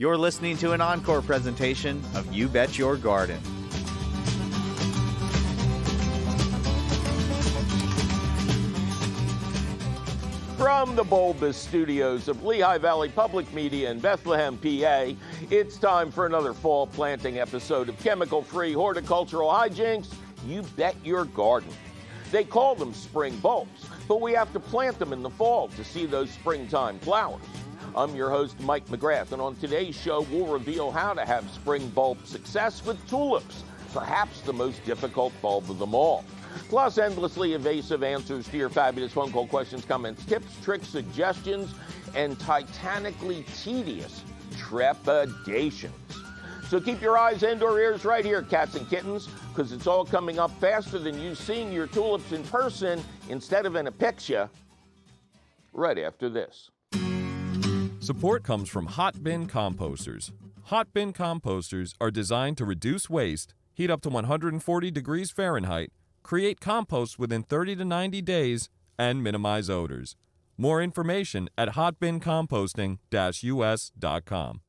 You're listening to an encore presentation of You Bet Your Garden. From the bulbous studios of Lehigh Valley Public Media in Bethlehem, PA, it's time for another fall planting episode of chemical-free horticultural hijinks, You Bet Your Garden. They call them spring bulbs, but we have to plant them in the fall to see those springtime flowers. I'm your host, Mike McGrath, and on today's show, we'll reveal how to have spring bulb success with tulips, perhaps the most difficult bulb of them all. Plus, endlessly evasive answers to your fabulous phone call questions, comments, tips, tricks, suggestions, and titanically tedious trepidations. So keep your eyes and/or ears right here, cats and kittens, because it's all coming up faster than you seeing your tulips in person instead of in a picture right after this. Support comes from Hot Bin Composters. Hot Bin Composters are designed to reduce waste, heat up to 140 degrees Fahrenheit, create compost within 30 to 90 days, and minimize odors. More information at hotbincomposting-us.com.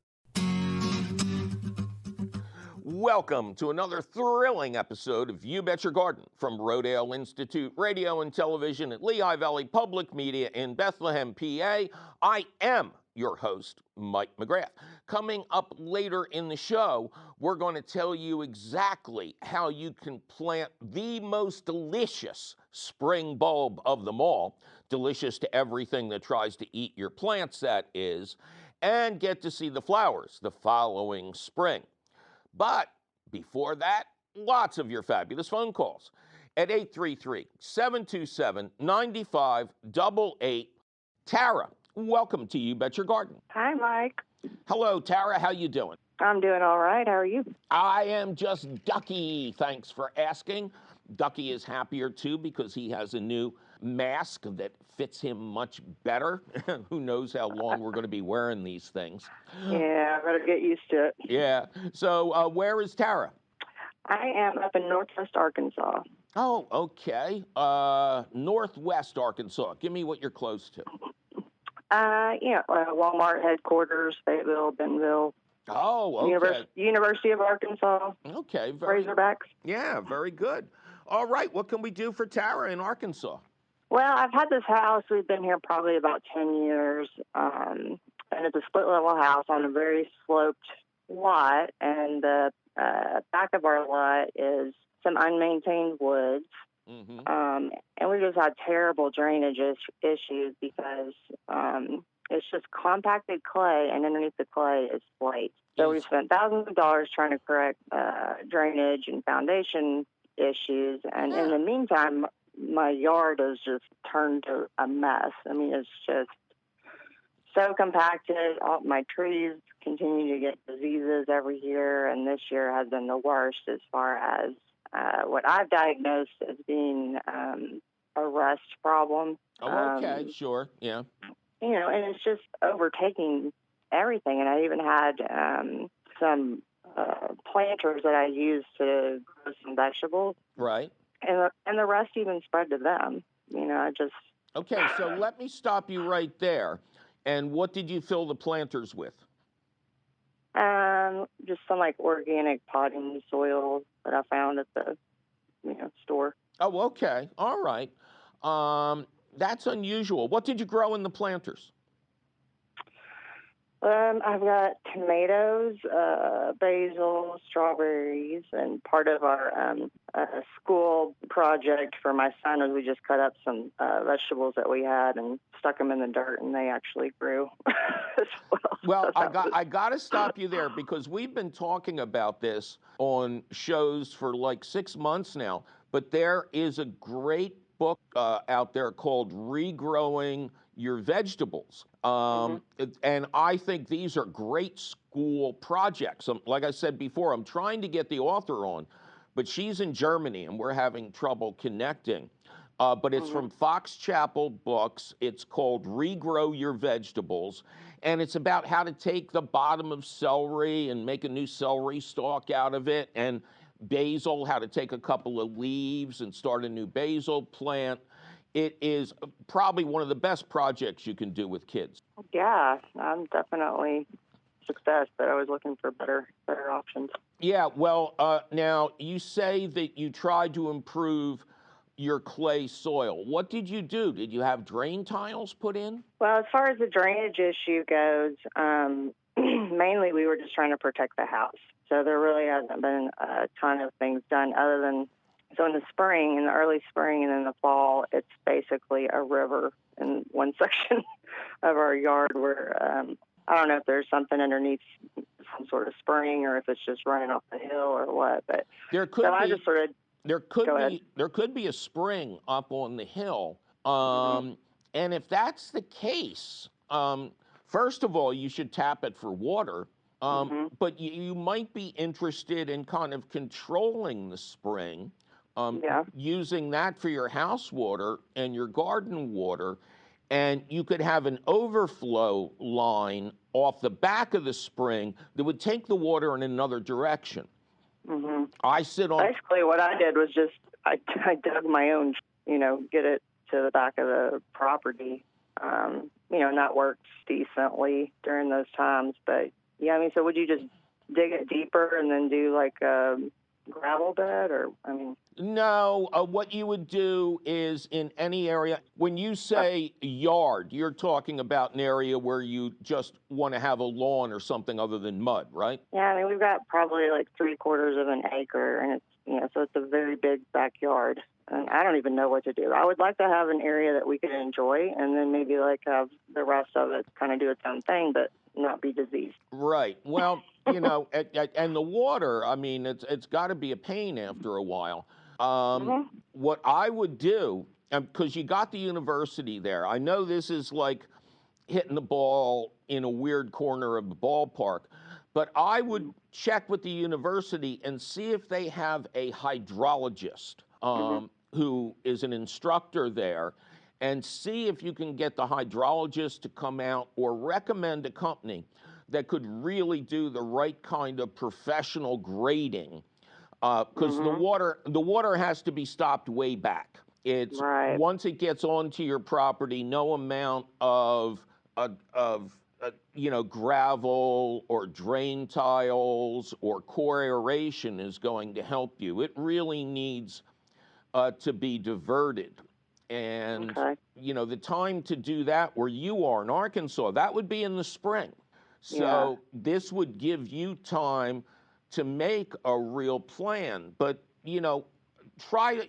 Welcome to another thrilling episode of You Bet Your Garden from Rodale Institute Radio and Television at Lehigh Valley Public Media in Bethlehem, PA. I am your host, Mike McGrath. Coming up later in the show, we're going to tell you exactly how you can plant the most delicious spring bulb of them all, delicious to everything that tries to eat your plants, that is, and get to see the flowers the following spring. But before that, lots of your fabulous phone calls at 833-727-9588. Tara, welcome to You Bet Your Garden. Hi, Mike. Hello, Tara. How you doing? I'm doing all right. How are you? I am just Ducky. Thanks for asking. Ducky is happier, too, because he has a new mask that fits him much better. Who knows how long we're going to be wearing these things. Yeah, I better get used to it. Yeah. So where is Tara? I am up in Northwest Arkansas. Oh, okay. Northwest Arkansas. Give me what you're close to. Walmart headquarters, Fayetteville, Bentonville. Oh, okay. University of Arkansas. Okay. Razorbacks. Yeah, very good. All right. What can we do for Tara in Arkansas? Well, I've had this house. We've been here probably about 10 years. And it's a split-level house on a very sloped lot. And the back of our lot is some unmaintained woods. Mm-hmm. And we just had terrible drainage issues because it's just compacted clay, and underneath the clay is slate. So we spent thousands of dollars trying to correct drainage and foundation issues. And in the meantime, my yard has just turned to a mess. I mean, it's just so compacted. All my trees continue to get diseases every year, and this year has been the worst as far as what I've diagnosed as being a rust problem. Oh, okay, sure, yeah. And it's just overtaking everything. And I even had some planters that I used to grow some vegetables. Right. And the rust even spread to them. Okay, so let me stop you right there. And what did you fill the planters with? Just some organic potting soil that I found at the store. Oh, okay. All right. That's unusual. What did you grow in the planters? I've got tomatoes, basil, strawberries, and part of our school project for my son is we just cut up some vegetables that we had and stuck them in the dirt, and they actually grew as well. Well, I got to stop you there because we've been talking about this on shows for 6 months now, but there is a great book out there called Regrowing Your Vegetables. And I think these are great school projects. Like I said before, I'm trying to get the author on, but she's in Germany and we're having trouble connecting. But it's from Fox Chapel Books. It's called Regrow Your Vegetables. And it's about how to take the bottom of celery and make a new celery stalk out of it. And basil, how to take a couple of leaves and start a new basil plant. It is probably one of the best projects you can do with kids. Yeah, I'm definitely success, but I was looking for better options. Yeah, well, now you say that you tried to improve your clay soil. What did you do? Did you have drain tiles put in? Well, as far as the drainage issue goes, mainly we were just trying to protect the house. So there really hasn't been a ton of things done other than, so in the early spring and in the fall, it's basically a river in one section of our yard where I don't know if there's something underneath some sort of spring or if it's just running off the hill or what. But there could so be, I just sort of there could be a spring up on the hill. And if that's the case, first of all, you should tap it for water. But you might be interested in kind of controlling the spring, using that for your house water and your garden water. And you could have an overflow line off the back of the spring that would take the water in another direction. I sit on... Basically, what I did was just, I dug my own, get it to the back of the property, and that worked decently during those times. But, yeah, I mean, so would you just dig it deeper and then do like a gravel bed or, I mean... No, what you would do is in any area, when you say yard, you're talking about an area where you just want to have a lawn or something other than mud, right? Yeah, I mean, we've got probably like 3/4 of an acre, and it's, so it's a very big backyard. And I don't even know what to do. I would like to have an area that we could enjoy, and then maybe like have the rest of it kind of do its own thing, but not be diseased. Right. Well, and the water, I mean, it's got to be a pain after a while. What I would do, because you got the university there, I know this is like hitting the ball in a weird corner of the ballpark, but I would check with the university and see if they have a hydrologist who is an instructor there, and see if you can get the hydrologist to come out or recommend a company that could really do the right kind of professional grading. Because the water has to be stopped way back. It's once it gets onto your property, no amount of gravel or drain tiles or core aeration is going to help you. It really needs to be diverted. And the time to do that where you are in Arkansas, that would be in the spring. So this would give you time to make a real plan, but, try,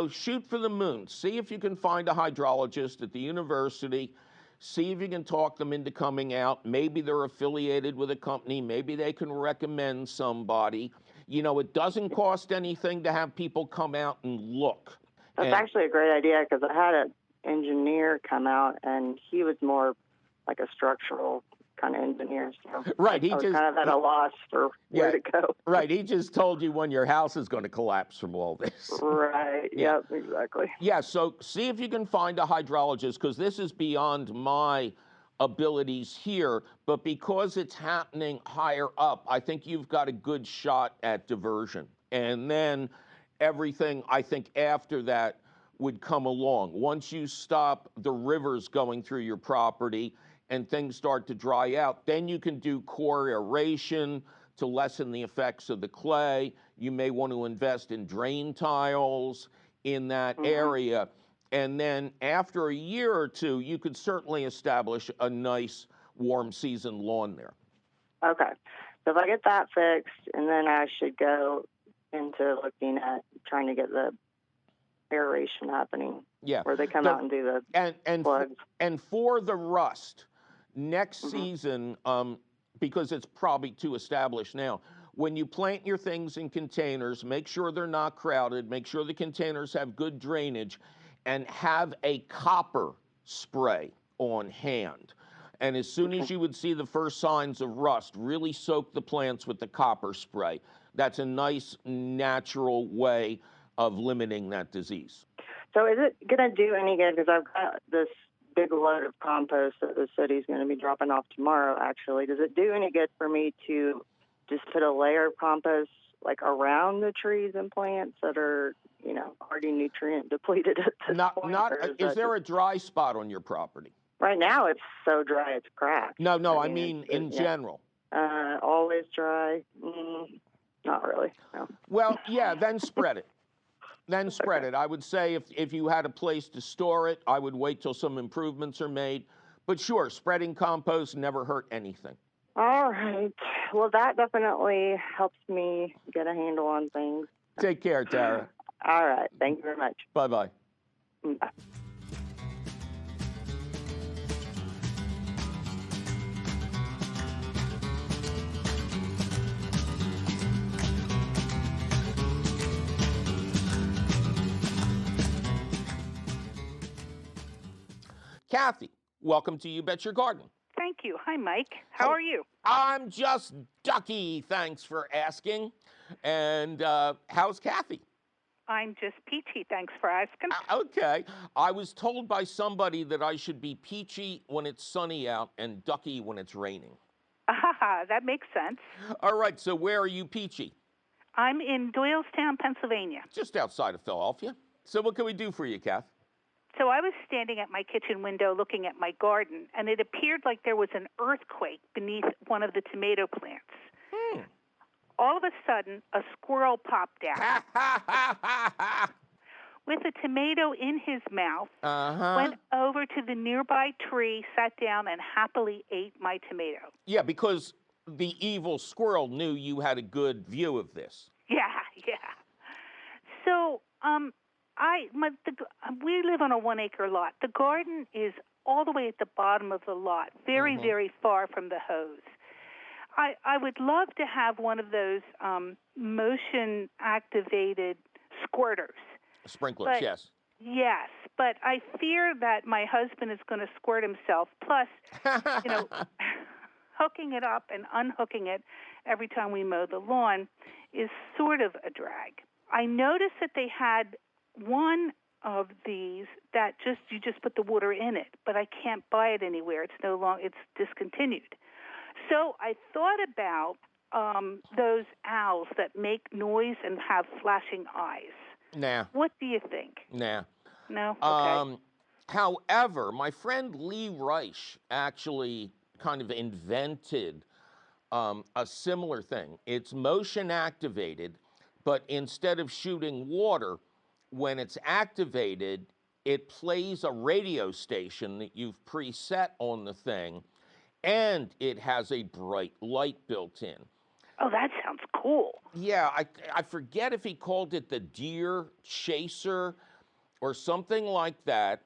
shoot for the moon. See if you can find a hydrologist at the university. See if you can talk them into coming out. Maybe they're affiliated with a company. Maybe they can recommend somebody. It doesn't cost anything to have people come out and look. That's actually a great idea, because I had an engineer come out, and he was more like a structural kind of engineer. So right, I was kind of at a loss for where to go. Right, he just told you when your house is going to collapse from all this. Right, yeah, exactly. Yeah, so see if you can find a hydrologist, because this is beyond my abilities here, but because it's happening higher up, I think you've got a good shot at diversion. And then everything, I think, after that would come along. Once you stop the rivers going through your property and things start to dry out, then you can do core aeration to lessen the effects of the clay. You may want to invest in drain tiles in that area. And then after a year or two, you could certainly establish a nice warm season lawn there. Okay. So if I get that fixed, and then I should go into looking at trying to get the aeration happening. Yeah. Where they come out and do the plugs. And for the rust, next season, because it's probably too established now, when you plant your things in containers, make sure they're not crowded, make sure the containers have good drainage, and have a copper spray on hand. And as soon as you would see the first signs of rust, really soak the plants with the copper spray. That's a nice, natural way of limiting that disease. So is it going to do any good? Because I've got this big load of compost that the city's going to be dropping off tomorrow, actually. Does it do any good for me to just put a layer of compost like around the trees and plants that are, already nutrient depleted at this point? Is there a dry spot on your property? Right now it's so dry it's cracked. No, I mean in general. Always dry. Not really, no. Well, yeah, then spread it. Then spread it. I would say if you had a place to store it, I would wait till some improvements are made. But sure, spreading compost never hurt anything. All right. Well, that definitely helps me get a handle on things. Take care, Tara. All right. Thank you very much. Bye-bye. Bye. Kathy, welcome to You Bet Your Garden. Thank you. Hi, Mike. How are you? I'm just ducky, thanks for asking. And how's Kathy? I'm just peachy. Thanks for asking. Okay. I was told by somebody that I should be peachy when it's sunny out and ducky when it's raining. That makes sense. All right, so where are you peachy? I'm in Doylestown, Pennsylvania. Just outside of Philadelphia. So what can we do for you, Kath? So I was standing at my kitchen window looking at my garden, and it appeared like there was an earthquake beneath one of the tomato plants. All of a sudden, a squirrel popped out with a tomato in his mouth, went over to the nearby tree, sat down, and happily ate my tomato. Yeah, because the evil squirrel knew you had a good view of this. Yeah. So, we live on a 1-acre lot. The garden is all the way at the bottom of the lot, very, very far from the hose. I would love to have one of those motion-activated squirters. Sprinklers, yes. Yes, but I fear that my husband is going to squirt himself. Plus, hooking it up and unhooking it every time we mow the lawn is sort of a drag. I noticed that they had one of these that you just put the water in it, but I can't buy it anywhere. It's discontinued. So I thought about those owls that make noise and have flashing eyes. Nah. What do you think? Nah. No? Okay. However, my friend Lee Reich actually kind of invented a similar thing. It's motion activated, but instead of shooting water, when it's activated, it plays a radio station that you've preset on the thing, and it has a bright light built in. Oh, that sounds cool. Yeah, I forget if he called it the deer chaser or something like that,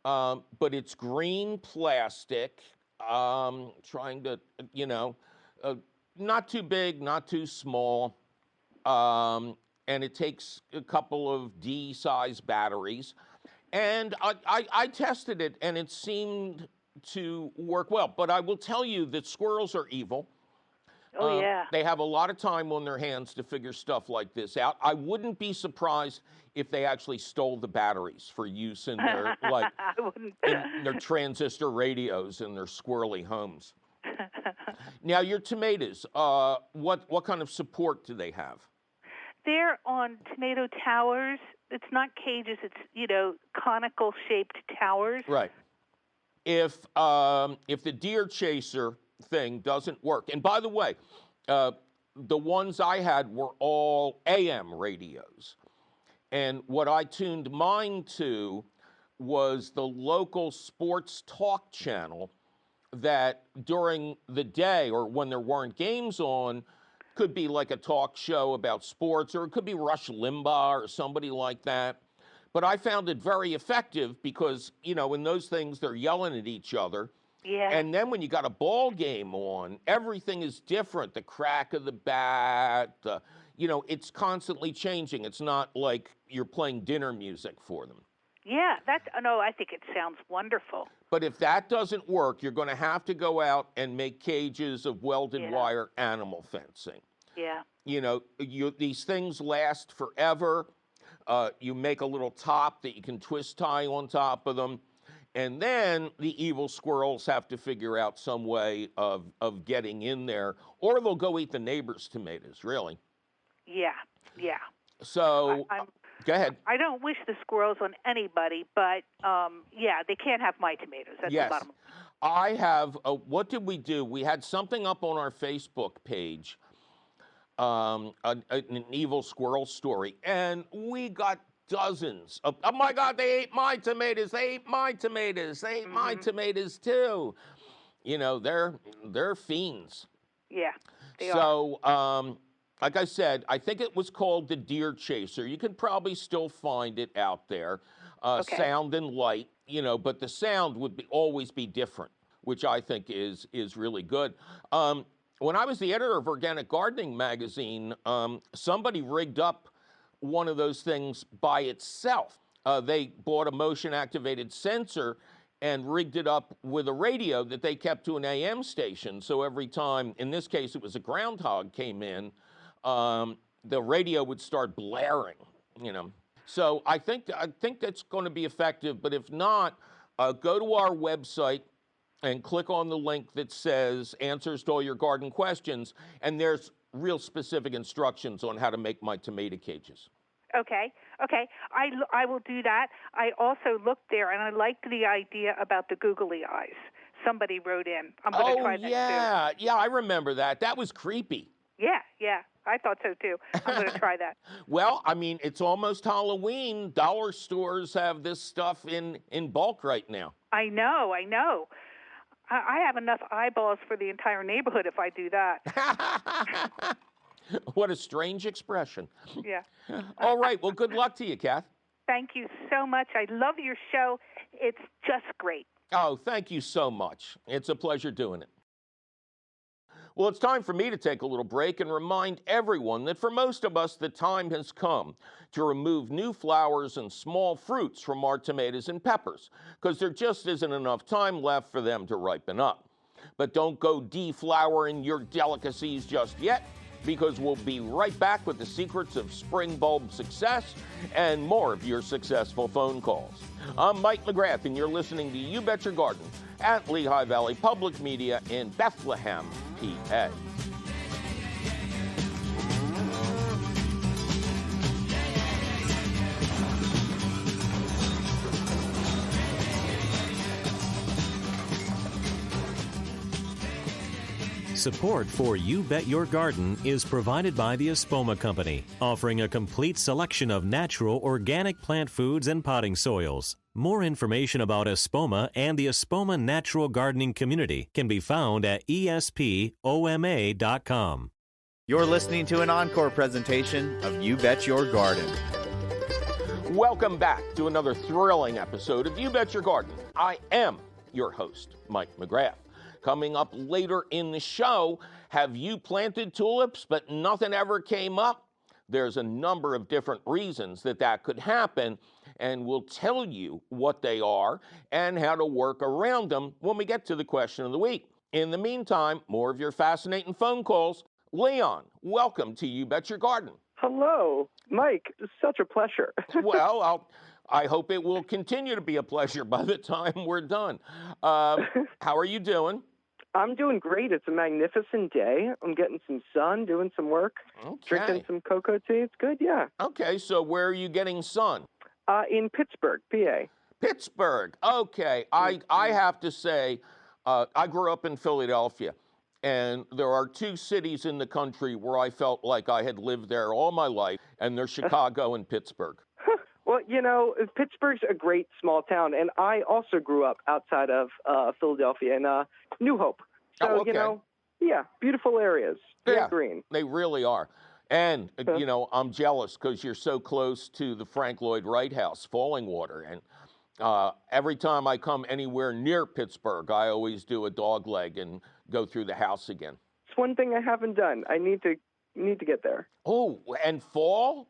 but it's green plastic, trying to, not too big, not too small, and it takes a couple of D-size batteries. And I tested it, and it seemed to work well. But I will tell you that squirrels are evil. Oh, yeah. They have a lot of time on their hands to figure stuff like this out. I wouldn't be surprised if they actually stole the batteries for use in their in their transistor radios in their squirrely homes. Now, your tomatoes, what kind of support do they have? They're on tomato towers. It's not cages. It's, conical shaped towers. Right. If the deer chaser thing doesn't work, and by the way, the ones I had were all AM radios, and what I tuned mine to was the local sports talk channel that during the day or when there weren't games on could be like a talk show about sports, or it could be Rush Limbaugh or somebody like that. But I found it very effective because, in those things, they're yelling at each other. Yeah. And then when you got a ball game on, everything is different. The crack of the bat, it's constantly changing. It's not like you're playing dinner music for them. Yeah, I think it sounds wonderful. But if that doesn't work, you're going to have to go out and make cages of welded wire animal fencing. Yeah. These things last forever. You make a little top that you can twist tie on top of them. And then the evil squirrels have to figure out some way of getting in there, or they'll go eat the neighbor's tomatoes, really. Yeah. So, go ahead. I don't wish the squirrels on anybody, but, they can't have my tomatoes. That's the bottom line. I have, what did we do? We had something up on our Facebook page, an evil squirrel story, and we got dozens of, oh my God, they ate my tomatoes, they ate my tomatoes, they ate my tomatoes too. You know, they're fiends. Yeah, they are. So, like I said, I think it was called the Deer Chaser. You can probably still find it out there. Okay. Sound and light, you know, but the sound would always be different, which I think is really good. When I was the editor of Organic Gardening magazine, somebody rigged up one of those things by itself. They bought a motion-activated sensor and rigged it up with a radio that they kept to an AM station. So every time, in this case, it was a groundhog came in, the radio would start blaring, you know. So I think that's going to be effective. But if not, go to our website and click on the link that says answers to all your garden questions. And there's real specific instructions on how to make my tomato cages. Okay. I will do that. I also looked there, and I liked the idea about the googly eyes. Somebody wrote in. I'm going to try that too. Yeah, I remember that. That was creepy. Yeah, I thought so too. I'm going to try that. Well, I mean, it's almost Halloween. Dollar stores have this stuff in bulk right now. I know. I have enough eyeballs for the entire neighborhood if I do that. What a strange expression. Yeah. All right. Well, good luck to you, Kath. Thank you so much. I love your show. It's just great. Oh, thank you so much. It's a pleasure doing it. Well, it's time for me to take a little break and remind everyone that for most of us, the time has come to remove new flowers and small fruits from our tomatoes and peppers, because there just isn't enough time left for them to ripen up. But don't go deflowering your delicacies just yet, because we'll be right back with the secrets of spring bulb success and more of your successful phone calls. I'm Mike McGrath, and you're listening to You Bet Your Garden at Lehigh Valley Public Media in Bethlehem, PA. Support for You Bet Your Garden is provided by the Espoma Company, offering a complete selection of natural organic plant foods and potting soils. More information about Espoma and the Espoma Natural Gardening Community can be found at espoma.com. You're listening to an encore presentation of You Bet Your Garden. Welcome back to another thrilling episode of You Bet Your Garden. I am your host, Mike McGrath. Coming up later in the show, have you planted tulips but nothing ever came up? There's a number of different reasons that could happen, and we'll tell you what they are and how to work around them when we get to the question of the week. In the meantime, more of your fascinating phone calls. Leon, welcome to You Bet Your Garden. Hello, Mike. Such a pleasure. Well, I hope it will continue to be a pleasure by the time we're done. How are you doing? I'm doing great. It's a magnificent day. I'm getting some sun, doing some work, drinking some cocoa tea. It's good, yeah. Okay, so where are you getting sun? In Pittsburgh, PA. Pittsburgh. Okay. I have to say, I grew up in Philadelphia, and there are two cities in the country where I felt like I had lived there all my life, and they're Chicago and Pittsburgh. Well, you know, Pittsburgh's a great small town, and I also grew up outside of Philadelphia in New Hope. So, you know, yeah, beautiful areas, very green. They really are. And, you know, I'm jealous because you're so close to the Frank Lloyd Wright House, Fallingwater. And every time I come anywhere near Pittsburgh, I always do a dog leg and go through the house again. It's one thing I haven't done. I need to get there. Oh, and fall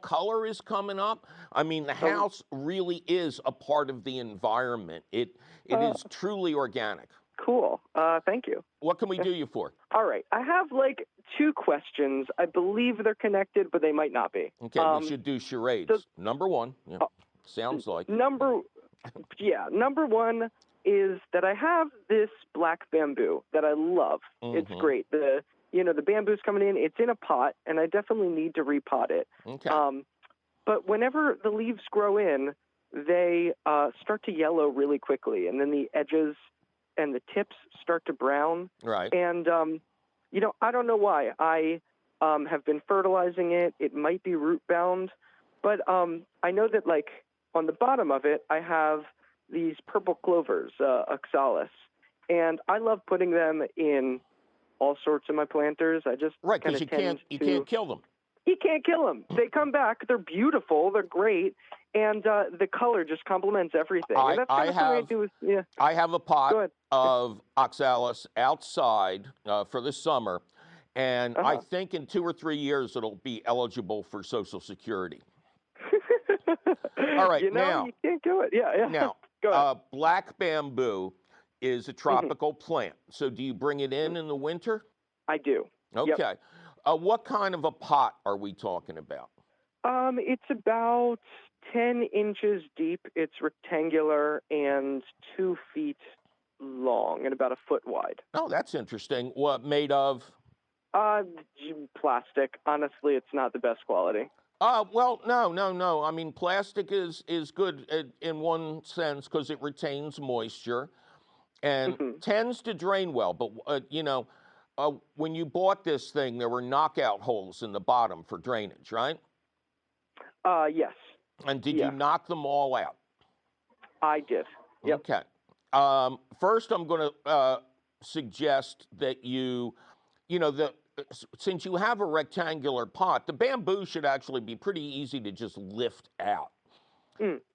color is coming up. I mean, the house really is a part of the environment. It is truly organic. Cool. Thank you. What can we do you for? All right. I have like two questions. I believe they're connected, but they might not be. Okay, we should do charades. Number one. Yeah, sounds like. Number one is that I have this black bamboo that I love. Mm-hmm. It's great. The bamboo's coming in. It's in a pot, and I definitely need to repot it. Okay. But whenever the leaves grow in, they start to yellow really quickly, and then the edges and the tips start to brown. Right. And, I don't know why. I have been fertilizing it. It might be root bound, but I know that, like, on the bottom of it, I have these purple clovers, oxalis, and I love putting them in all sorts of my planters. I just Right, because you can't kill them. You can't kill them. They come back. They're beautiful. They're great, and the color just complements everything. And that's kind of the way I do it. I have a pot of oxalis outside for the summer, and I think in 2 or 3 years it'll be eligible for Social Security. All right, now you can't do it. Yeah. Now, Go ahead. Black bamboo is a tropical plant. So do you bring it in the winter? I do. Okay. Yep. What kind of a pot are we talking about? It's about 10 inches deep. It's rectangular and 2 feet long and about a foot wide. Oh, that's interesting. What, made of? Plastic. Honestly, it's not the best quality. Well, no. I mean, plastic is good in one sense because it retains moisture and tends to drain well. But, when you bought this thing, there were knockout holes in the bottom for drainage, right? Yes. And did you knock them all out? I did. Yep. Okay. First, I'm going to suggest that since you have a rectangular pot, the bamboo should actually be pretty easy to just lift out.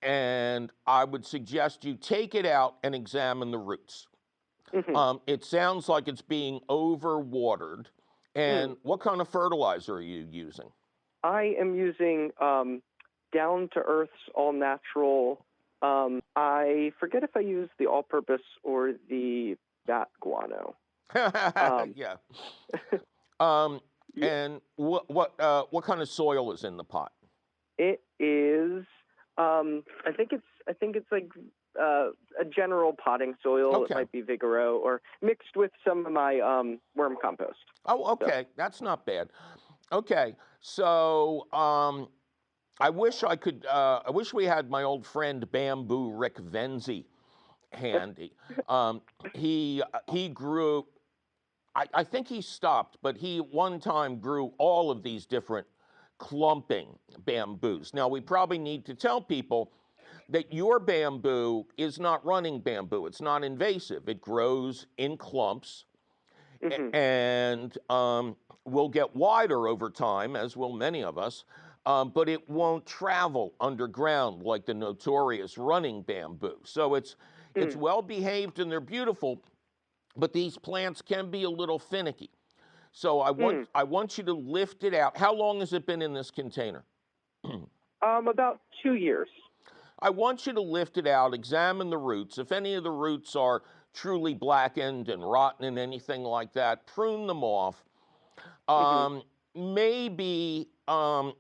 And I would suggest you take it out and examine the roots. It sounds like it's being overwatered. And what kind of fertilizer are you using? I am using Down to Earth's all natural. I forget if I use the all-purpose or the bat guano. Yeah. And what kind of soil is in the pot? It is. I think it's like a general potting soil. Okay. It might be Vigoro or mixed with some of my worm compost. Oh, okay. So. That's not bad. Okay. So I wish we had my old friend Bamboo Rick Venzi handy. He grew. I think he stopped, but he one time grew all of these different clumping bamboos. Now, we probably need to tell people that your bamboo is not running bamboo. It's not invasive. It grows in clumps and will get wider over time, as will many of us, but it won't travel underground like the notorious running bamboo. So it's well behaved and they're beautiful, but these plants can be a little finicky. So I want you to lift it out. How long has it been in this container? About 2 years. I want you to lift it out, examine the roots. If any of the roots are truly blackened and rotten and anything like that, prune them off. Maybe, I'm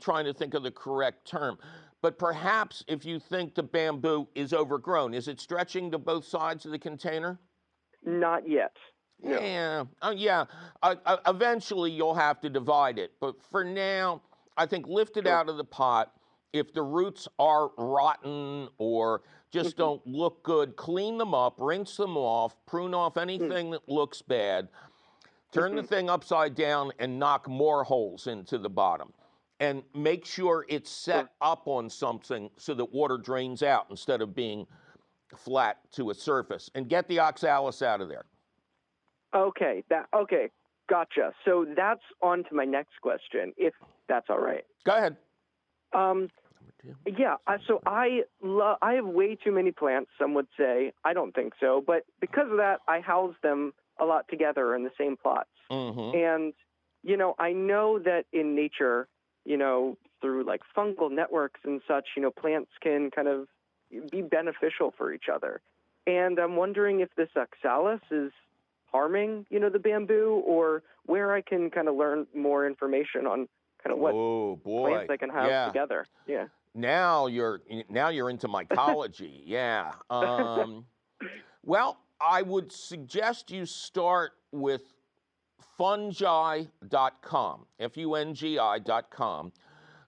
trying to think of the correct term, but perhaps if you think the bamboo is overgrown, is it stretching to both sides of the container? Not yet. Yeah. Eventually you'll have to divide it. But for now, I think lift it out of the pot. If the roots are rotten or just don't look good, clean them up, rinse them off, prune off anything that looks bad, turn the thing upside down and knock more holes into the bottom. And make sure it's set up on something so that water drains out instead of being flat to a surface. And get the oxalis out of there. Okay, gotcha. So that's on to my next question, if that's all right. Go ahead. So I have way too many plants, some would say. I don't think so. But because of that, I house them a lot together in the same plots. And, I know that in nature, through like fungal networks and such, plants can kind of be beneficial for each other. And I'm wondering if this oxalis is harming, the bamboo, or where I can kind of learn more information on kind of what plants I can house together. Yeah. Now you're into mycology. Yeah. Well, I would suggest you start with fungi.com, fungi.com.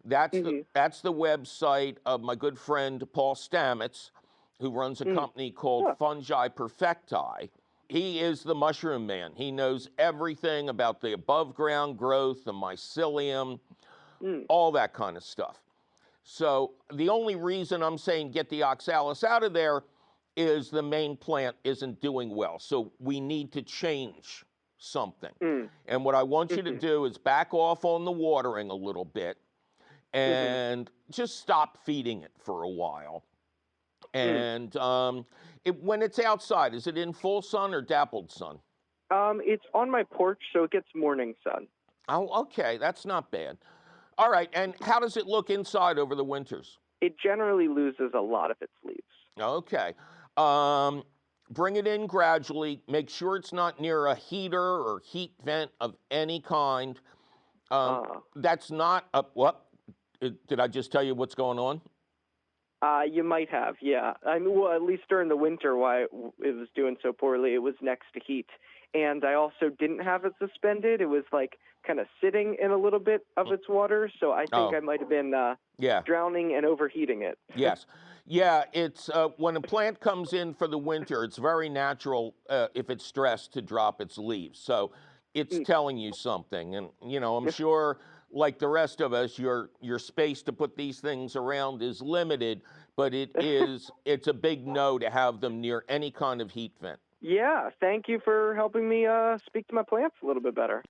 That's the website of my good friend Paul Stamets, who runs a company called Fungi Perfecti. He is the mushroom man. He knows everything about the above ground growth, the mycelium, all that kind of stuff. So the only reason I'm saying get the oxalis out of there is the main plant isn't doing well. So we need to change something. And what I want you to do is back off on the watering a little bit and just stop feeding it for a while. And when it's outside, is it in full sun or dappled sun? It's on my porch, so it gets morning sun. Oh, okay. That's not bad. All right. And how does it look inside over the winters? It generally loses a lot of its leaves. Okay. Bring it in gradually. Make sure it's not near a heater or heat vent of any kind. That's not a, what? Did I just tell you what's going on? You might have, yeah. I mean, well, at least during the winter, why it was doing so poorly, it was next to heat. And I also didn't have it suspended. It was like kind of sitting in a little bit of its water. So I think I might have been drowning and overheating it. Yes. Yeah, it's when a plant comes in for the winter, it's very natural if it's stressed to drop its leaves. So it's telling you something. And, you know, I'm sure like the rest of us, your space to put these things around is limited, but it's a big no to have them near any kind of heat vent. Yeah, thank you for helping me speak to my plants a little bit better.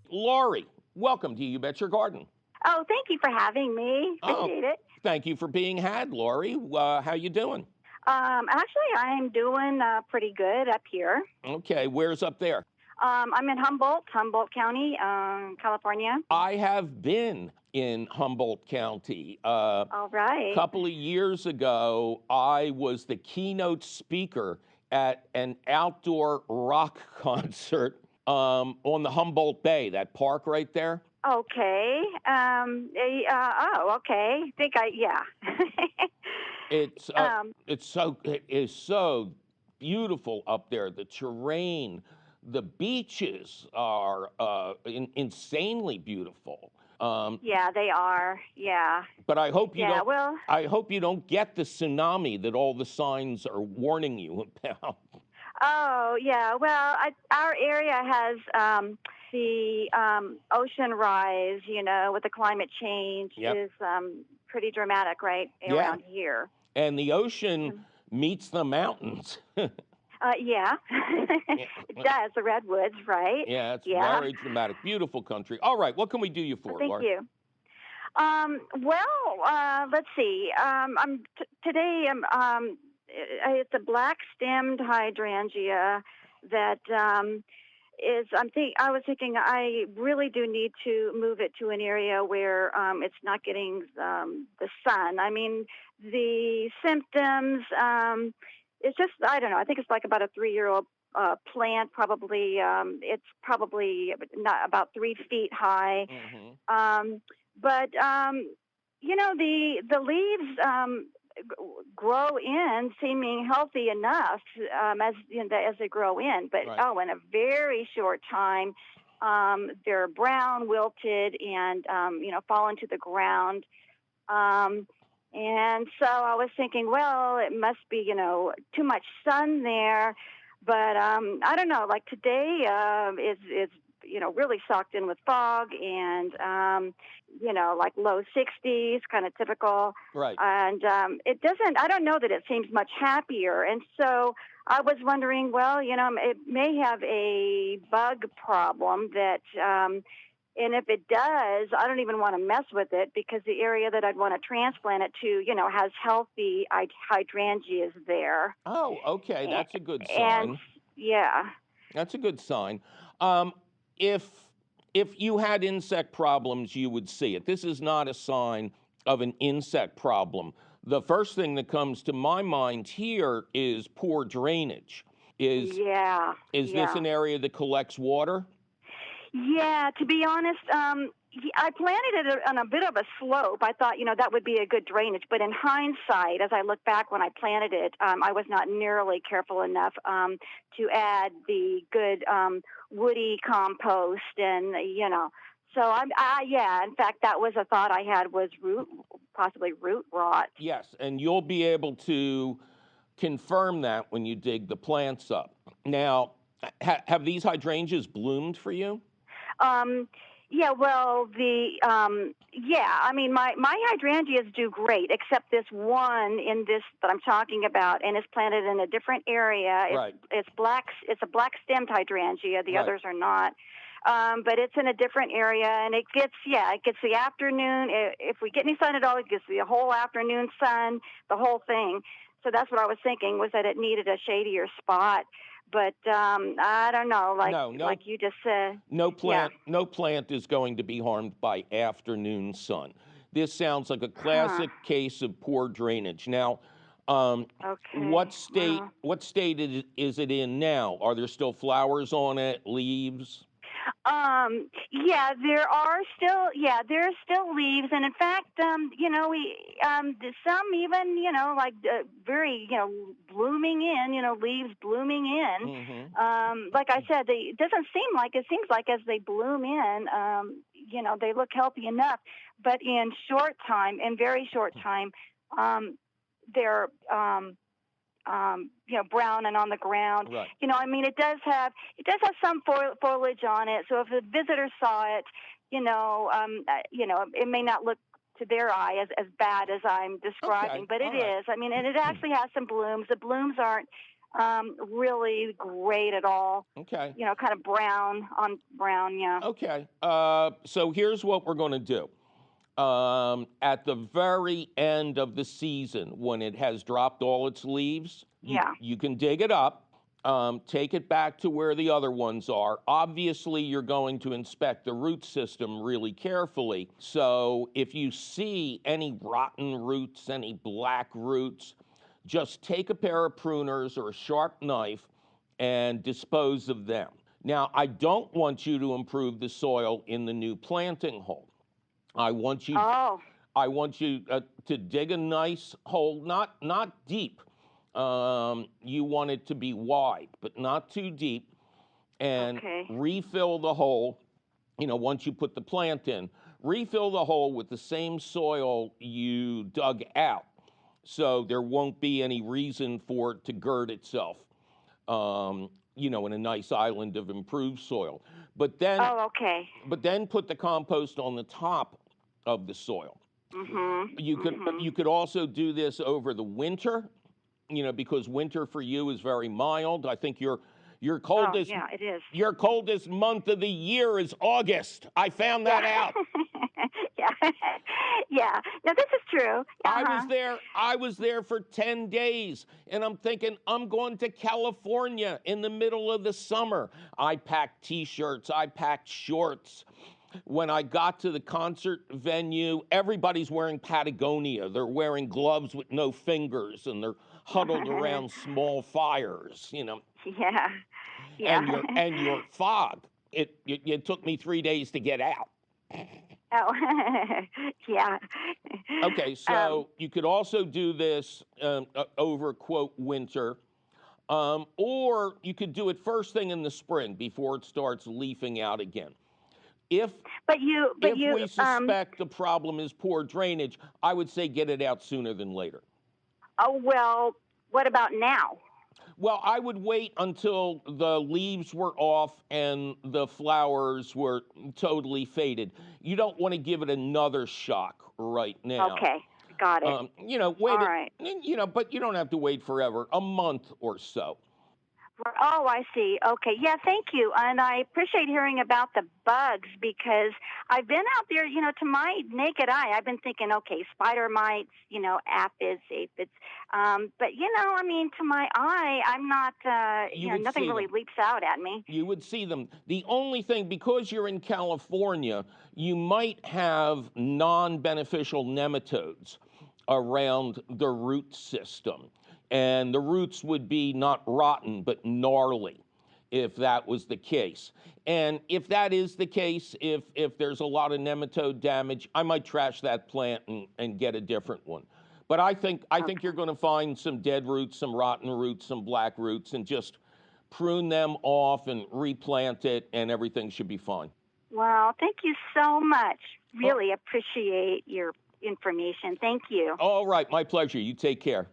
Laurie, welcome to You Bet Your Garden. Oh, thank you for having me. Appreciate it. Thank you for being had, Laurie. How you doing? Actually, I'm doing pretty good up here. Okay, where's up there? I'm in Humboldt County, California. I have been in Humboldt County. All right. A couple of years ago, I was the keynote speaker at an outdoor rock concert on the Humboldt Bay, that park right there. Okay. Okay. Yeah. It is so beautiful up there. The terrain, the beaches are insanely beautiful. Yeah, they are. Yeah. But I hope I hope you don't get the tsunami that all the signs are warning you about. Oh, yeah. Well, our area has the ocean rise, you know, with the climate change is pretty dramatic right around here. And the ocean meets the mountains. Yeah, it does. The redwoods, right? Yeah, it's very dramatic. Beautiful country. All right, what can we do you for, Thank Laura? you. Let's see. Today it's a black-stemmed hydrangea that I was thinking I really do need to move it to an area where it's not getting the sun. I mean, the symptoms. It's just, I don't know, I think it's like about a 3-year-old plant, probably. It's probably not about 3 feet high. But, you know, the leaves grow in seeming healthy enough as they grow in. But, in a very short time, they're brown, wilted, and, fall into the ground. And so I was thinking, well, it must be, too much sun there. But I don't know, like today is really socked in with fog and, like low 60s, kind of typical. Right. And I don't know that it seems much happier. And so I was wondering, well, it may have a bug problem that, and if it does, I don't even want to mess with it because the area that I'd want to transplant it to, has healthy hydrangeas there. Oh, okay. That's a good sign. And, yeah. That's a good sign. If you had insect problems, you would see it. This is not a sign of an insect problem. The first thing that comes to my mind here is poor drainage. Is this an area that collects water? Yeah, to be honest, I planted it on a bit of a slope. I thought, that would be a good drainage. But in hindsight, as I look back when I planted it, I was not nearly careful enough to add the good woody compost and, So yeah. In fact, that was a thought I had, was possibly root rot. Yes, and you'll be able to confirm that when you dig the plants up. Now, have these hydrangeas bloomed for you? Yeah, well, yeah, I mean, my hydrangeas do great, except this one in this that I'm talking about, and it's planted in a different area. Right. It's a black stemmed hydrangea. The others are not. But it's in a different area, and it gets the afternoon. If we get any sun at all, it gets the whole afternoon sun, the whole thing. So that's what I was thinking, was that it needed a shadier spot. But I don't know, like you just said. No plant is going to be harmed by afternoon sun. This sounds like a classic case of poor drainage. Now, what state is it in now? Are there still flowers on it, leaves? Yeah, there's still leaves, and in fact, some even, very, blooming in, leaves blooming in. Mm-hmm. Like I said, it seems like as they bloom in, they look healthy enough, but in very short time, they're, brown and on the ground. Right. It does have some foliage on it. So if a visitor saw it, it may not look to their eye as bad as I'm describing, but it is. I mean, and it actually has some blooms. The blooms aren't really great at all. Okay. Kind of brown on brown. Yeah. Okay. So here's what we're going to do. At the very end of the season, when it has dropped all its leaves, you can dig it up, take it back to where the other ones are. Obviously, you're going to inspect the root system really carefully. So if you see any rotten roots, any black roots, just take a pair of pruners or a sharp knife and dispose of them. Now, I don't want you to improve the soil in the new planting hole. I want you to dig a nice hole, not deep. You want it to be wide, but not too deep, and refill the hole. Once you put the plant in, refill the hole with the same soil you dug out, so there won't be any reason for it to gird itself. In a nice island of improved soil. But then, But then put the compost on the top of the soil. Mm-hmm. You could also do this over the winter, because winter for you is very mild. I think your coldest it is. Your coldest month of the year is August. I found that out. Yeah. No, this is true. I was there for 10 days, and I'm thinking, I'm going to California in the middle of the summer. I packed T-shirts, I packed shorts. When I got to the concert venue, everybody's wearing Patagonia. They're wearing gloves with no fingers, and they're huddled around small fires, Yeah. And your fog. It took me 3 days to get out. Oh, yeah. Okay, so you could also do this over, quote, winter, or you could do it first thing in the spring before it starts leafing out again. If we suspect the problem is poor drainage, I would say get it out sooner than later. Oh, well, what about now? Well, I would wait until the leaves were off and the flowers were totally faded. You don't want to give it another shock right now. Okay, got it. Wait. All right. But you don't have to wait forever. A month or so. Oh, I see. Okay. Yeah, thank you. And I appreciate hearing about the bugs, because I've been out there, to my naked eye, I've been thinking, okay, spider mites, aphids, aphids. But, to my eye, I'm not, nothing really leaps out at me. You would see them. The only thing, because you're in California, you might have non-beneficial nematodes around the root system. And the roots would be not rotten, but gnarly, if that was the case. And if that is the case, if there's a lot of nematode damage, I might trash that plant and get a different one. But I think you're going to find some dead roots, some rotten roots, some black roots, and just prune them off and replant it, and everything should be fine. Wow, thank you so much. Really appreciate your information. Thank you. All right, my pleasure. You take care.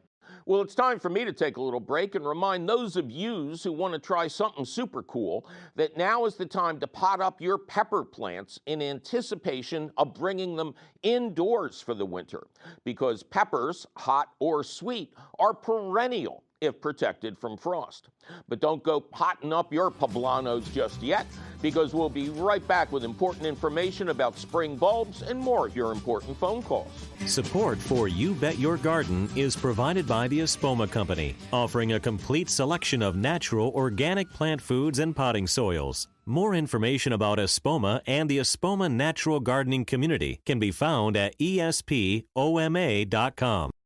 Well, it's time for me to take a little break and remind those of yous who want to try something super cool that now is the time to pot up your pepper plants in anticipation of bringing them indoors for the winter, because peppers, hot or sweet, are perennial if protected from frost. But don't go potting up your poblanos just yet, because we'll be right back with important information about spring bulbs and more of your important phone calls. Support for You Bet Your Garden is provided by the Espoma Company, offering a complete selection of natural organic plant foods and potting soils. More information about Espoma and the Espoma Natural Gardening Community can be found at espoma.com.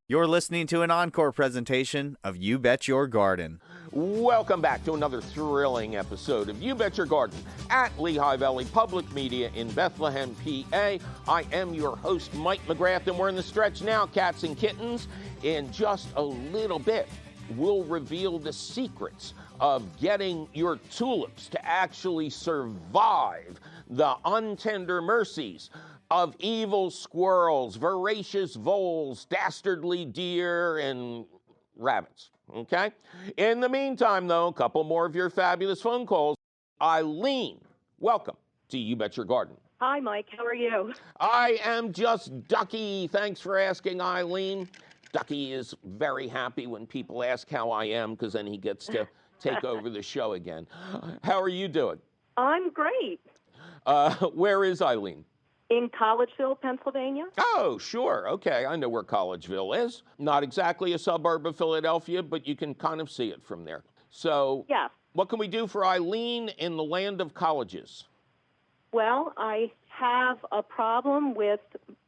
You're listening to an encore presentation of You Bet Your Garden. Welcome back to another thrilling episode of You Bet Your Garden at Lehigh Valley Public Media in Bethlehem, PA. I am your host, Mike McGrath, and we're in the stretch now, cats and kittens. In just a little bit, we'll reveal the secrets of getting your tulips to actually survive the untender mercies of evil squirrels, voracious voles, dastardly deer, and rabbits, okay? In the meantime, though, a couple more of your fabulous phone calls. Eileen, welcome to You Bet Your Garden. Hi, Mike. How are you? I am just Ducky. Thanks for asking, Eileen. Ducky is very happy when people ask how I am, because then he gets to take over the show again. How are you doing? I'm great. Where is Eileen? In Collegeville, Pennsylvania. Oh, sure. Okay. I know where Collegeville is. Not exactly a suburb of Philadelphia, but you can kind of see it from there. So, Yes. What can we do for Eileen in the land of colleges? Well, I have a problem with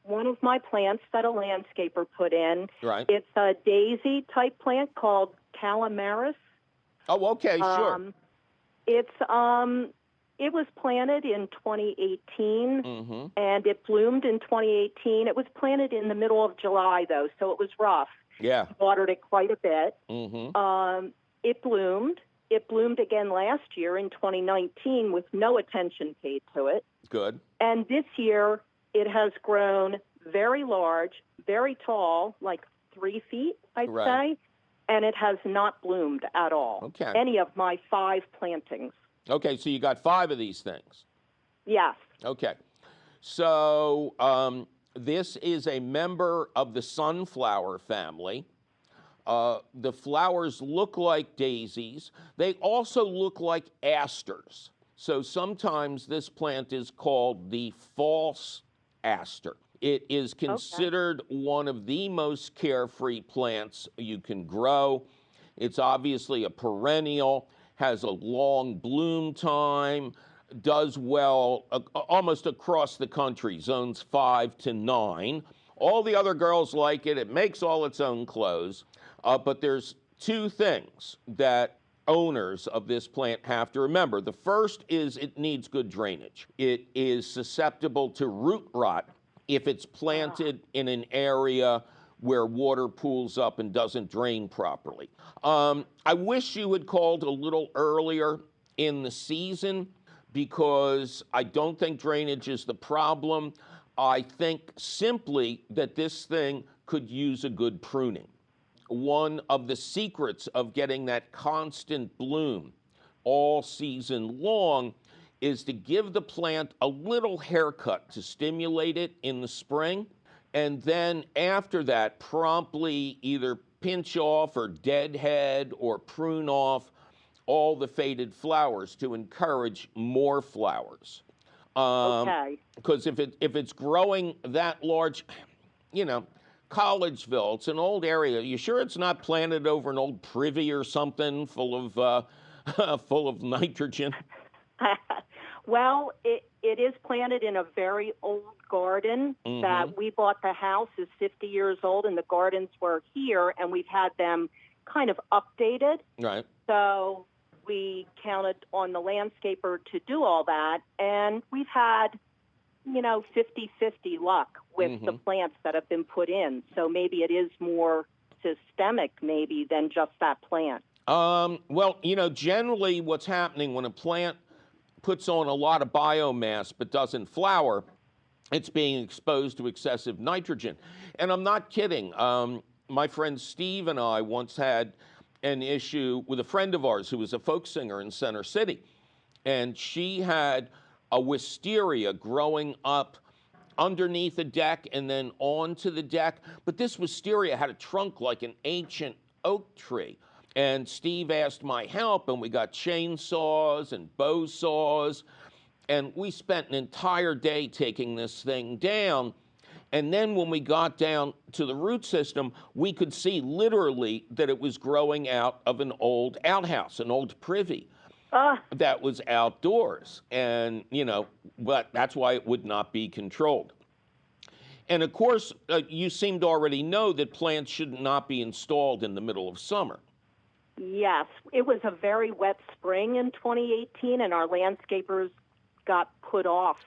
one of my plants that a landscaper put in. Right. It's a daisy-type plant called Calamaris. Oh, okay, sure. It was planted in 2018, and it bloomed in 2018. It was planted in the middle of July, though, so it was rough. Yeah. Watered it quite a bit. It bloomed. It bloomed again last year in 2019 with no attention paid to it. Good. And this year, it has grown very large, very tall, like 3 feet, I'd say, and it has not bloomed at all. Okay. Any of my 5 plantings. Okay, so you got 5 of these things. Yes. Okay. So this is a member of the sunflower family. The flowers look like daisies. They also look like asters. So sometimes this plant is called the false aster. It is considered one of the most carefree plants you can grow. It's obviously a perennial, has a long bloom time, does well almost across the country, zones 5 to 9. All the other girls like it. It makes all its own clothes. But there's 2 things that owners of this plant have to remember. The first is it needs good drainage. It is susceptible to root rot if it's planted in an area where water pools up and doesn't drain properly. I wish you had called a little earlier in the season, because I don't think drainage is the problem. I think simply that this thing could use a good pruning. One of the secrets of getting that constant bloom all season long is to give the plant a little haircut to stimulate it in the spring, and then after that, promptly either pinch off or deadhead or prune off all the faded flowers to encourage more flowers. Because if it's growing that large, Collegeville, it's an old area. You sure it's not planted over an old privy or something full of nitrogen? Well, it is planted in a very old garden that we bought. The house is 50 years old, and the gardens were here, and we've had them kind of updated. Right. So we counted on the landscaper to do all that, and we've had, 50-50 luck with the plants that have been put in. So maybe it is more systemic maybe than just that plant. Well, generally what's happening when a plant puts on a lot of biomass but doesn't flower, it's being exposed to excessive nitrogen. And I'm not kidding. My friend Steve and I once had an issue with a friend of ours who was a folk singer in Center City. And she had a wisteria growing up underneath the deck and then onto the deck. But this wisteria had a trunk like an ancient oak tree. And Steve asked my help, and we got chainsaws and bow saws. And we spent an entire day taking this thing down. And then when we got down to the root system, we could see literally that it was growing out of an old outhouse, an old privy that was outdoors. And, but that's why it would not be controlled. And of course, you seem to already know that plants should not be installed in the middle of summer. Yes, it was a very wet spring in 2018, and our landscapers got put off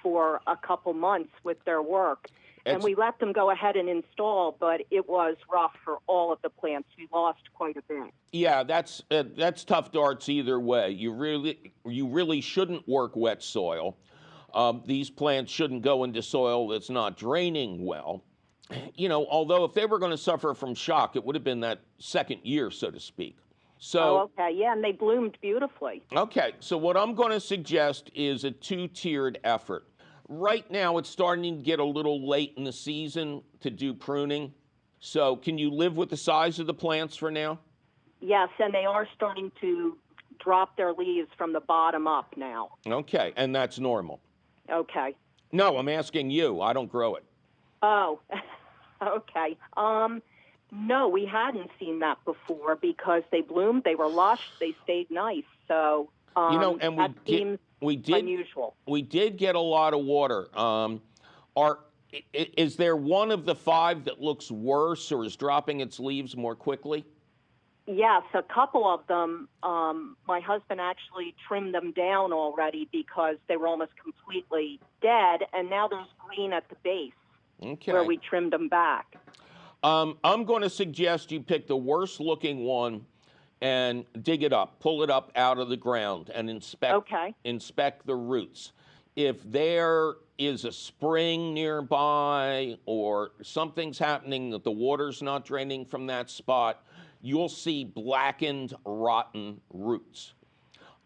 for a couple months with their work. And we let them go ahead and install, but it was rough for all of the plants. We lost quite a bit. Yeah, that's tough darts either way. You really shouldn't work wet soil. These plants shouldn't go into soil that's not draining well. Although if they were going to suffer from shock, it would have been that second year, so to speak. So, okay, yeah, and they bloomed beautifully. Okay, so what I'm going to suggest is a two-tiered effort. Right now, it's starting to get a little late in the season to do pruning. So can you live with the size of the plants for now? Yes, and they are starting to drop their leaves from the bottom up now. Okay, and that's normal. Okay. No, I'm asking you. I don't grow it. Oh, okay. No, we hadn't seen that before because they bloomed, they were lush, they stayed nice. So and that seems unusual. We did get a lot of water. Is there one of the 5 that looks worse or is dropping its leaves more quickly? Yes, a couple of them. My husband actually trimmed them down already because they were almost completely dead, and now there's green at the base where we trimmed them back. I'm going to suggest you pick the worst looking one and dig it up, pull it up out of the ground and inspect the roots. If there is a spring nearby or something's happening that the water's not draining from that spot, you'll see blackened, rotten roots.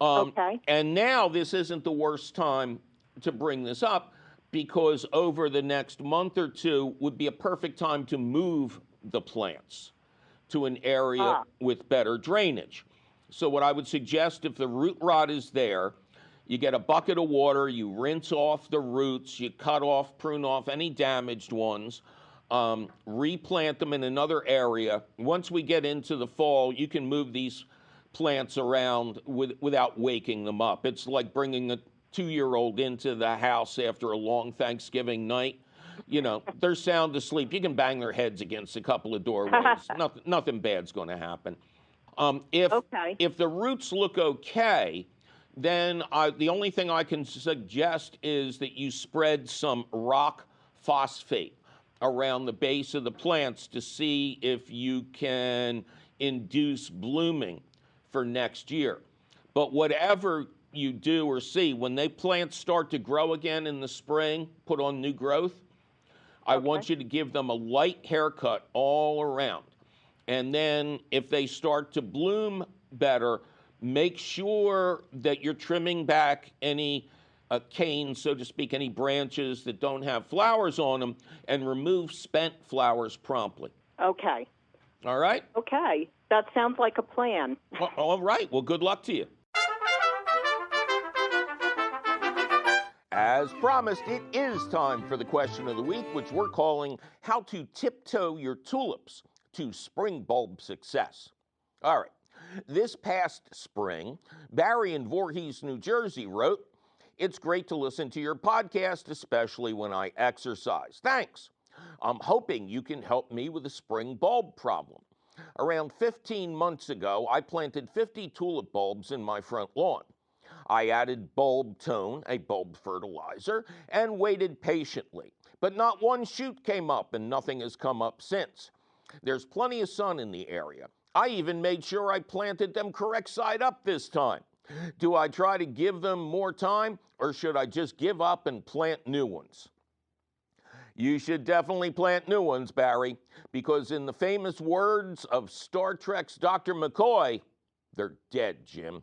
And now this isn't the worst time to bring this up because over the next month or 2 would be a perfect time to move the plants to an area with better drainage. So what I would suggest, if the root rot is there, you get a bucket of water, you rinse off the roots, you prune off any damaged ones, replant them in another area. Once we get into the fall, you can move these plants around without waking them up. It's like bringing a 2-year-old into the house after a long Thanksgiving night. They're sound asleep. You can bang their heads against a couple of doorways. Nothing bad's going to happen. If the roots look okay, then the only thing I can suggest is that you spread some rock phosphate around the base of the plants to see if you can induce blooming for next year. But whatever you do or see, when plants start to grow again in the spring, put on new growth, I want you to give them a light haircut all around. And then if they start to bloom better, make sure that you're trimming back any canes, so to speak, any branches that don't have flowers on them, and remove spent flowers promptly. Okay. All right? Okay. That sounds like a plan. Well, all right. Well, good luck to you. As promised, it is time for the question of the week, which we're calling How to Tiptoe Your Tulips to Spring Bulb Success. All right. This past spring, Barry in Voorhees, New Jersey wrote, "It's great to listen to your podcast, especially when I exercise. Thanks. I'm hoping you can help me with a spring bulb problem. Around 15 months ago, I planted 50 tulip bulbs in my front lawn. I added bulb tone, a bulb fertilizer, and waited patiently. But not one shoot came up, and nothing has come up since. There's plenty of sun in the area. I even made sure I planted them correct side up this time. Do I try to give them more time, or should I just give up and plant new ones? You should definitely plant new ones, Barry, because in the famous words of Star Trek's Dr. McCoy, they're dead, Jim.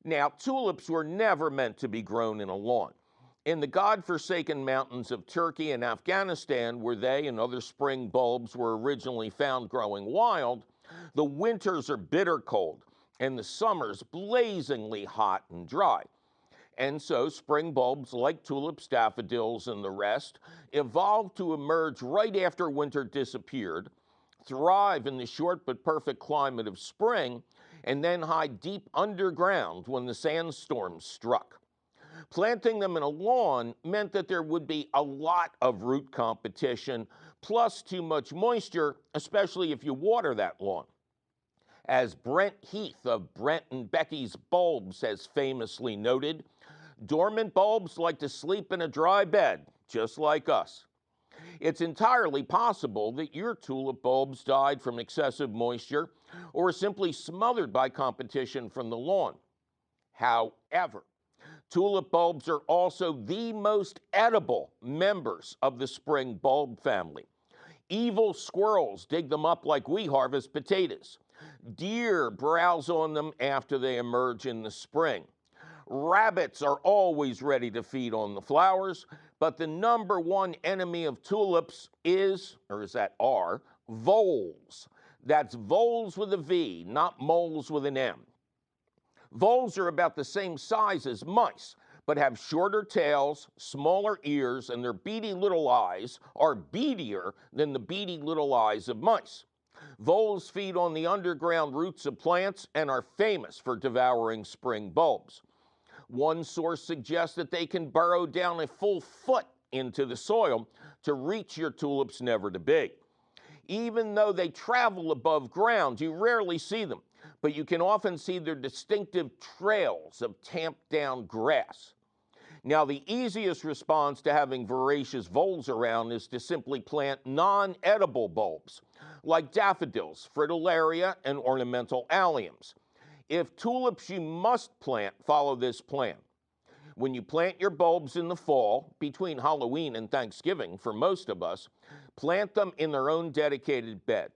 Now, tulips were never meant to be grown in a lawn. In the godforsaken mountains of Turkey and Afghanistan, where they and other spring bulbs were originally found growing wild, the winters are bitter cold and the summers blazingly hot and dry. And so spring bulbs like tulips, daffodils, and the rest evolved to emerge right after winter disappeared, thrive in the short but perfect climate of spring, and then hide deep underground when the sandstorms struck. Planting them in a lawn meant that there would be a lot of root competition, plus too much moisture, especially if you water that lawn. As Brent Heath of Brent and Becky's Bulbs has famously noted, dormant bulbs like to sleep in a dry bed, just like us. It's entirely possible that your tulip bulbs died from excessive moisture or simply smothered by competition from the lawn. However, tulip bulbs are also the most edible members of the spring bulb family. Evil squirrels dig them up like we harvest potatoes. Deer browse on them after they emerge in the spring. Rabbits are always ready to feed on the flowers, but the number one enemy of tulips is, or is that are, voles. That's voles with a V, not moles with an M. Voles are about the same size as mice, but have shorter tails, smaller ears, and their beady little eyes are beadier than the beady little eyes of mice. Voles feed on the underground roots of plants and are famous for devouring spring bulbs. One source suggests that they can burrow down a full foot into the soil to reach your tulips never to be. Even though they travel above ground, you rarely see them, but you can often see their distinctive trails of tamped down grass. Now, the easiest response to having voracious voles around is to simply plant non-edible bulbs, like daffodils, fritillaria, and ornamental alliums. If tulips you must plant, follow this plan. When you plant your bulbs in the fall, between Halloween and Thanksgiving for most of us, plant them in their own dedicated bed.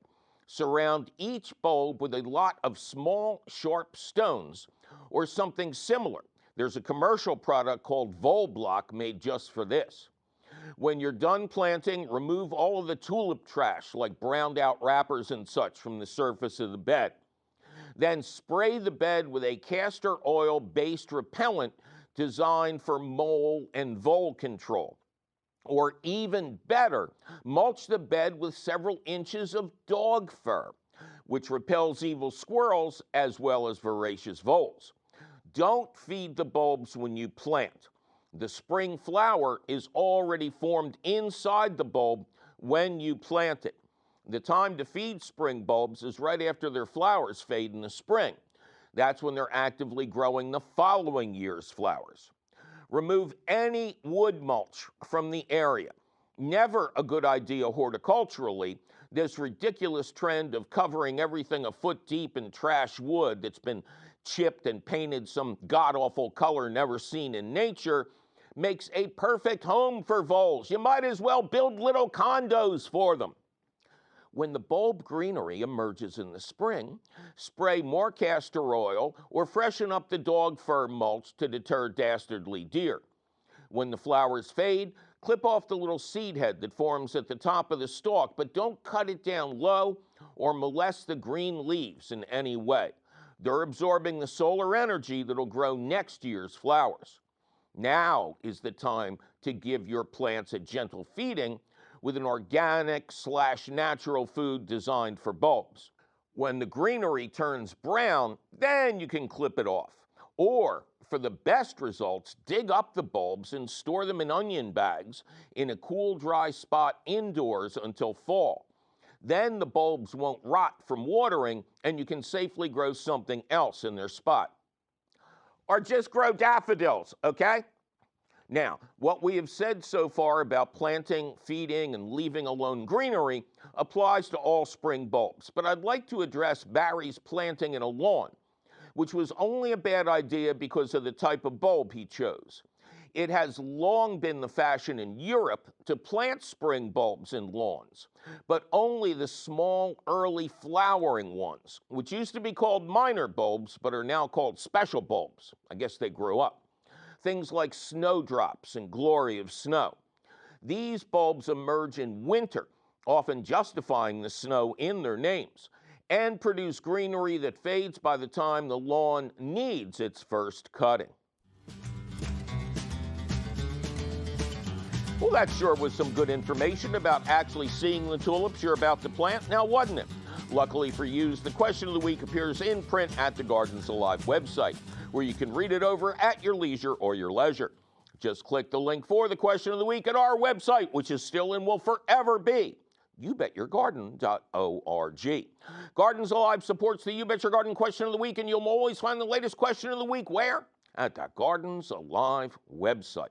Surround each bulb with a lot of small, sharp stones or something similar. There's a commercial product called Vole Block made just for this. When you're done planting, remove all of the tulip trash like browned out wrappers and such from the surface of the bed. Then spray the bed with a castor oil-based repellent designed for mole and vole control. Or even better, mulch the bed with several inches of dog fur, which repels evil squirrels as well as voracious voles. Don't feed the bulbs when you plant. The spring flower is already formed inside the bulb when you plant it. The time to feed spring bulbs is right after their flowers fade in the spring. That's when they're actively growing the following year's flowers. Remove any wood mulch from the area. Never a good idea horticulturally, this ridiculous trend of covering everything a foot deep in trash wood that's been chipped and painted some god-awful color never seen in nature makes a perfect home for voles. You might as well build little condos for them. When the bulb greenery emerges in the spring, spray more castor oil or freshen up the dog fur mulch to deter dastardly deer. When the flowers fade, clip off the little seed head that forms at the top of the stalk, but don't cut it down low or molest the green leaves in any way. They're absorbing the solar energy that'll grow next year's flowers. Now is the time to give your plants a gentle feeding with an organic/natural food designed for bulbs. When the greenery turns brown, then you can clip it off. Or, for the best results, dig up the bulbs and store them in onion bags in a cool, dry spot indoors until fall. Then the bulbs won't rot from watering, and you can safely grow something else in their spot. Or just grow daffodils, okay? Now, what we have said so far about planting, feeding, and leaving alone greenery applies to all spring bulbs, but I'd like to address Barry's planting in a lawn. which was only a bad idea because of the type of bulb he chose. It has long been the fashion in Europe to plant spring bulbs in lawns, but only the small, early flowering ones, which used to be called minor bulbs, but are now called special bulbs. I guess they grew up. Things like snowdrops and glory of snow. These bulbs emerge in winter, often justifying the snow in their names, and produce greenery that fades by the time the lawn needs its first cutting. Well, that sure was some good information about actually seeing the tulips you're about to plant, now wasn't it? Luckily for you, the question of the week appears in print at the Gardens Alive website, where you can read it over at your leisure or your leisure. Just click the link for the question of the week at our website, which is still and will forever be YouBetYourGarden.org. Gardens Alive supports the You Bet Your Garden question of the week, and you'll always find the latest question of the week where? At the Gardens Alive website.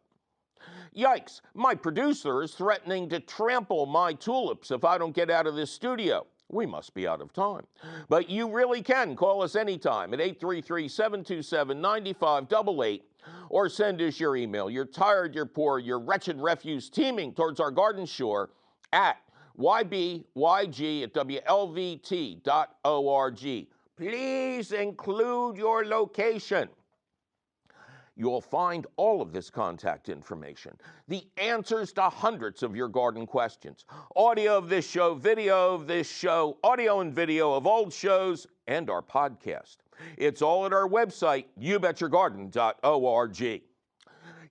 Yikes, my producer is threatening to trample my tulips if I don't get out of this studio. We must be out of time. But you really can call us anytime at 833-727-9588 or send us your email. You're tired, you're poor, you're wretched refuse teeming towards our garden shore at YBYG@WLVT.org. Please include your location. You'll find all of this contact information, the answers to hundreds of your garden questions, audio of this show, video of this show, audio and video of old shows, and our podcast. It's all at our website, YouBetYourGarden.org.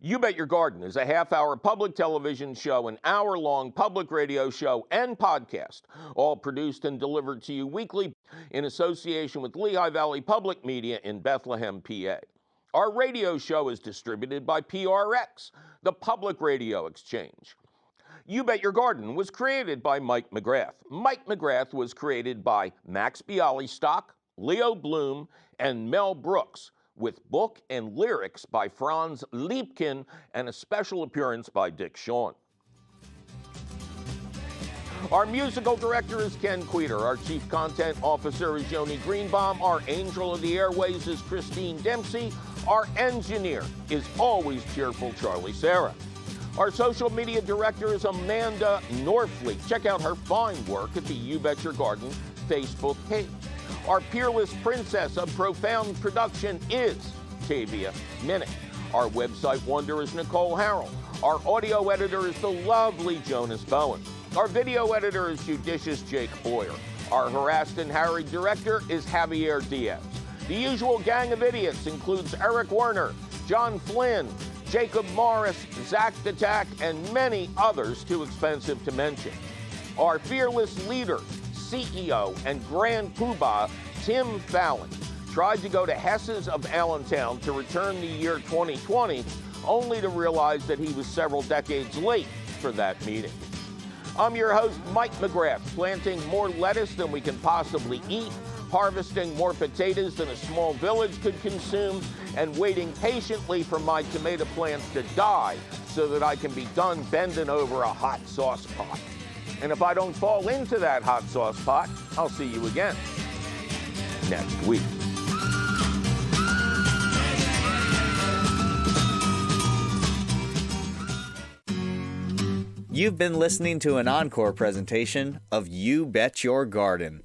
You Bet Your Garden is a half-hour public television show, an hour-long public radio show, and podcast, all produced and delivered to you weekly in association with Lehigh Valley Public Media in Bethlehem, PA. Our radio show is distributed by PRX, the Public Radio Exchange. You Bet Your Garden was created by Mike McGrath. Mike McGrath was created by Max Bialystock, Leo Bloom, and Mel Brooks, with book and lyrics by Franz Liebkin and a special appearance by Dick Shawn. Our musical director is Ken Queter. Our chief content officer is Yoni Greenbaum. Our angel of the airways is Christine Dempsey. Our engineer is always cheerful Charlie Sarah. Our social media director is Amanda Norfleet. Check out her fine work at the You Bet Your Garden Facebook page. Our peerless princess of profound production is Tavia Minnick. Our website wonder is Nicole Harrell. Our audio editor is the lovely Jonas Bowen. Our video editor is judicious Jake Boyer. Our harassed and harried director is Javier Diaz. The usual gang of idiots includes Eric Werner, John Flynn, Jacob Morris, Zach Datak, and many others too expensive to mention. Our fearless leader, CEO, and Grand Poobah, Tim Fallon, tried to go to Hess's of Allentown to return the year 2020, only to realize that he was several decades late for that meeting. I'm your host, Mike McGrath, planting more lettuce than we can possibly eat, harvesting more potatoes than a small village could consume, and waiting patiently for my tomato plants to die so that I can be done bending over a hot sauce pot. And if I don't fall into that hot sauce pot, I'll see you again next week. You've been listening to an encore presentation of You Bet Your Garden.